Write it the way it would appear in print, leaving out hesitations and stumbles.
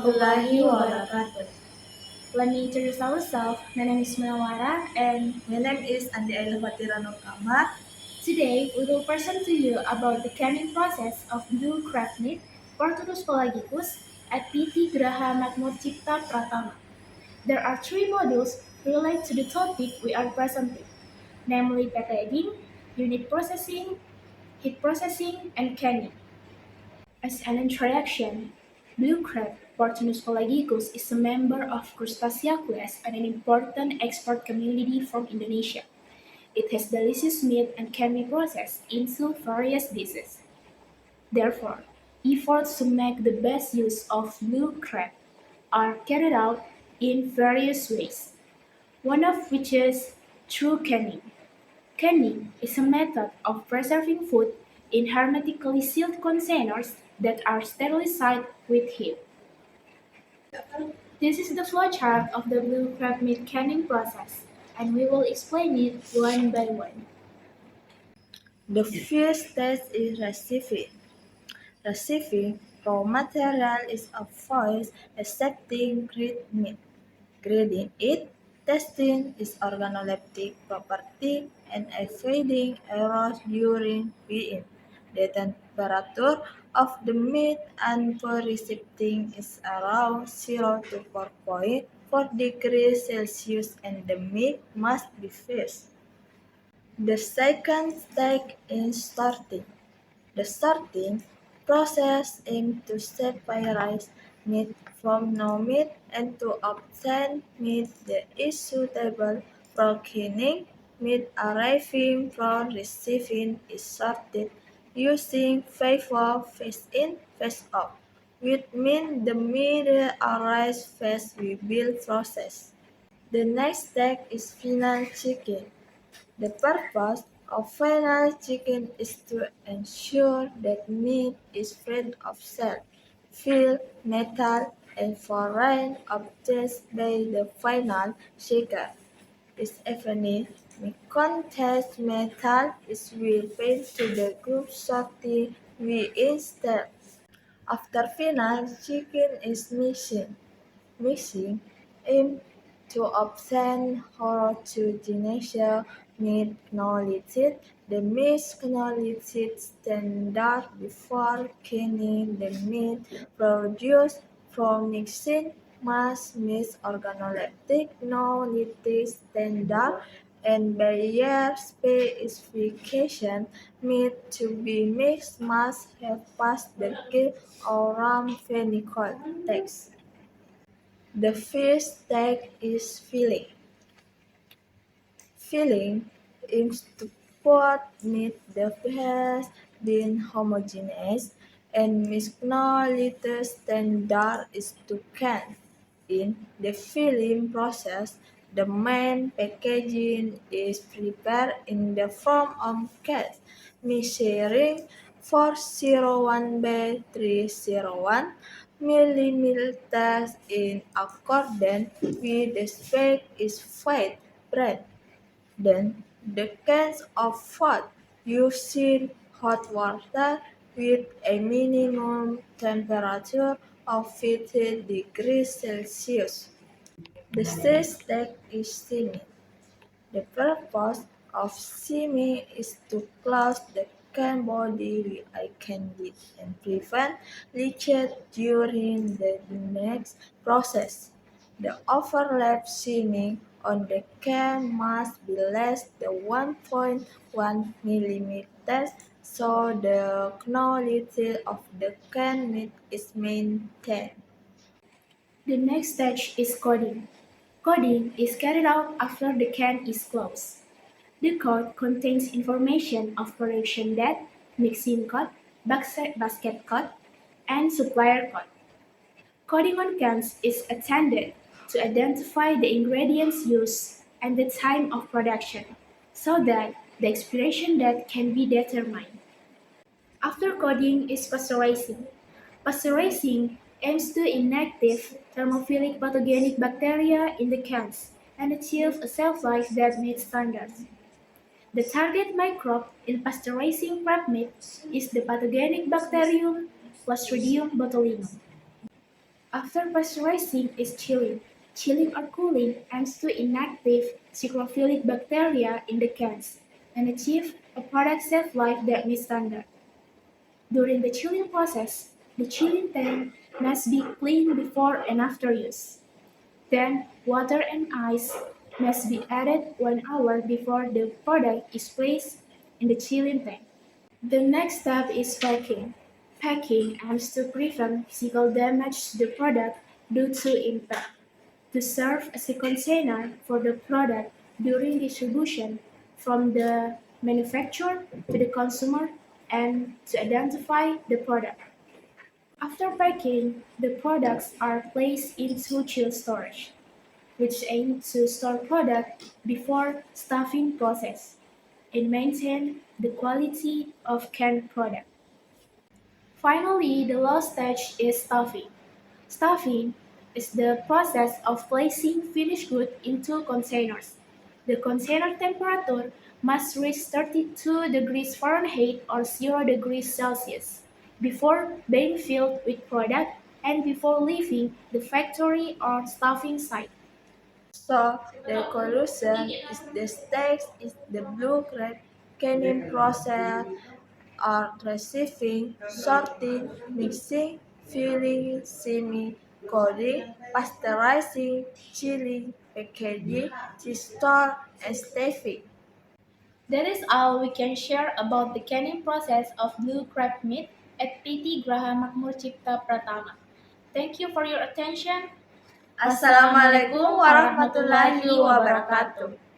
warahmatullahi wabarakatuh. Let me introduce ourselves. My name is Munawara, and My name is Andi Ailafatira Nurkamar. today we will present to you about the canning process of blue crab meat, Portunus pelagicus, at PT Graha Makmur Cipta Pratama. There are three modules related to the topic we are presenting, namely packaging, unit processing, heat processing, and canning. As an introduction, blue crab, Portunus pelagicus, is a member of Crustacea class and an important export community from Indonesia. It has delicious meat and can be processed into various dishes. Therefore, efforts to make the best use of blue crab are carried out in various ways, one of which is through canning. Canning is a method of preserving food in hermetically sealed containers that are sterilized with heat. This is the flowchart of the blue crab meat canning process, and we will explain it one by one. The first stage is receiving. Receiving raw material is avoid accepting grade meat. Grading it, testing its organoleptic property, and avoiding errors during viewing. The temperature of the meat upon receiving is around 0 to 4.4 degrees Celsius and the meat must be fresh. The second step is sorting. The sorting process aims to separate meat from non-meat and to obtain meat that is suitable for canning. Meat arriving from receiving is sorted using FIFO phase in, phase out, which means the meat that arrives first will be processed. The next step is final checking. The purpose of final checking is to ensure that meat is free of cell, feel, metal, and foreign objects by the final checker. If any meat contains metal, it will pass to the group sorting we instead. After final checking is mixing aims to obtain homogeneous meat-knowledge. The meat-knowledge standard before canning the meat produced from mixing must meet organoleptic knowledge standard and barrier specification. Meat to be mixed must have passed the gate around Nicol test. The first step is filling. Filling aims to put meat the has been homogeneous and mixed standard is to can. In the filling process, the main packaging is prepared in the form of case, measuring 401 by 301 millimeters in accordance with the spec is fed bread. Then the cans of food using hot water with a minimum temperature of 50 degrees Celsius. The sixth step is steaming. The purpose of steaming is to close the can body with a candle and prevent leakage during the next process. The overlap seaming on the can must be less than 1.1 millimeters so the quality of the can meat is maintained. The next stage is coding. Coding is carried out after the can is closed. The code contains information of production date, mixing code, basket code, and supplier code. Coding on cans is intended to identify the ingredients used and the time of production so that the expiration date can be determined. After coding is pasteurizing. Pasteurizing aims to inactive thermophilic pathogenic bacteria in the cans and achieve a shelf life that meets standards. The target microbe in pasteurizing crab meat is the pathogenic bacterium Clostridium botulinum. After pasteurizing is chilling. Chilling or cooling aims to inactive psychrophilic bacteria in the cans and achieve a product shelf life that meets standard. During the chilling process, the chilling tank must be cleaned before and after use. Then, water and ice must be added 1 hour before the product is placed in the chilling tank. The next step is packing. Packing aims to prevent physical damage to the product due to impact, to serve as a container for the product during distribution from the manufacturer to the consumer, and to identify the product. After packing, the products are placed into chill storage, which aim to store product before stuffing process and maintain the quality of canned product. Finally, the last stage is stuffing. Stuffing is the process of placing finished goods into containers. The container temperature must reach 32 degrees Fahrenheit or 0 degrees Celsius before being filled with product and before leaving the factory or stuffing site. So the conclusion is the stage is the blue crab canning process or receiving, sorting, mixing, filling, seaming, coding, pasteurizing, chilling, packaging, store, and stuffing. That is all we can share about the canning process of blue crab meat at PT Graha Makmur Cipta Pratama. Thank you for your attention. Assalamualaikum Wassalamualaikum warahmatullahi warahmatullahi wabarakatuh. wabarakatuh.